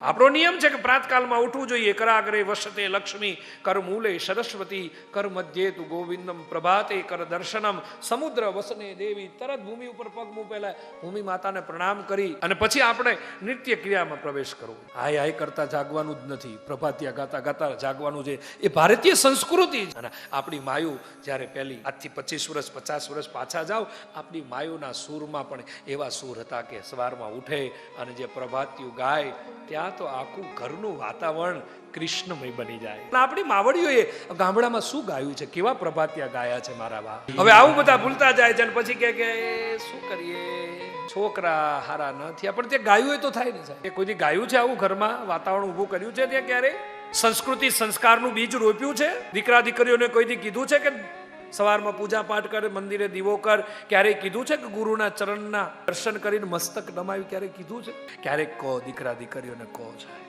આપણો નિયમ છે કે પ્રાતકાલમાં ઉઠવું જોઈએ. કરાગ્રે વસતે લક્ષ્મી, કર મૂલે સરસ્વતી, કર મધ્યે તુ ગોવિંદમ, પ્રભાતે કર દર્શનમ, સમુદ્ર વસને દેવી. તરત ભૂમિ ઉપર પગ મૂકેલા ભૂમિ માતાને પ્રણામ કરી અને પછી આપણે નિત્ય ક્રિયામાં પ્રવેશ કરવો. હાય હાય કરતા જાગવાનું જ નથી, પ્રભાતિયા ગાતા ગાતા જાગવાનું છે. એ ભારતીય સંસ્કૃતિ છે. અને આપણી માયુ જ્યારે પહેલી આજથી 25 વર્ષ 50 વર્ષ પાછા જાઓ, આપણી માયુના સૂરમાં પણ એવા સૂર હતા કે સવારમાં ઉઠે અને જે પ્રભાતિયું ગાય ત્યાં તો આખું ઘરનું વાતાવરણ કૃષ્ણમય બની જાય. આપણી માવડીઓએ ગામડામાં શું ગાયું છે, કેવા પ્રભાતિયા ગાયા છે મારા બા. હવે આવું બધા ભૂલતા જાય છે અને પછી કે શું કરીએ, છોકરા હારા ન થયા. પણ તે ગાયું એ તો થાય ને સાહેબ. કોઈ ગાયું છે આવું ઘરમાં વાતાવરણ ઊભું કર્યું છે ત્યાં ક્યારે? સંસ્કૃતિ સંસ્કારનું બીજ રોપ્યું છે? દીકરા દીકરીઓને કોઈ દી કીધું છે કે સવારમાં પૂજા પાઠ કરે, મંદિરે દીવો કર? ક્યારેય કીધું છે કે ગુરુના ચરણના દર્શન કરીને મસ્તક નમાવી? ક્યારેય કીધું છે? ક્યારેક કહો દીકરા દીકરીઓને કહો છે.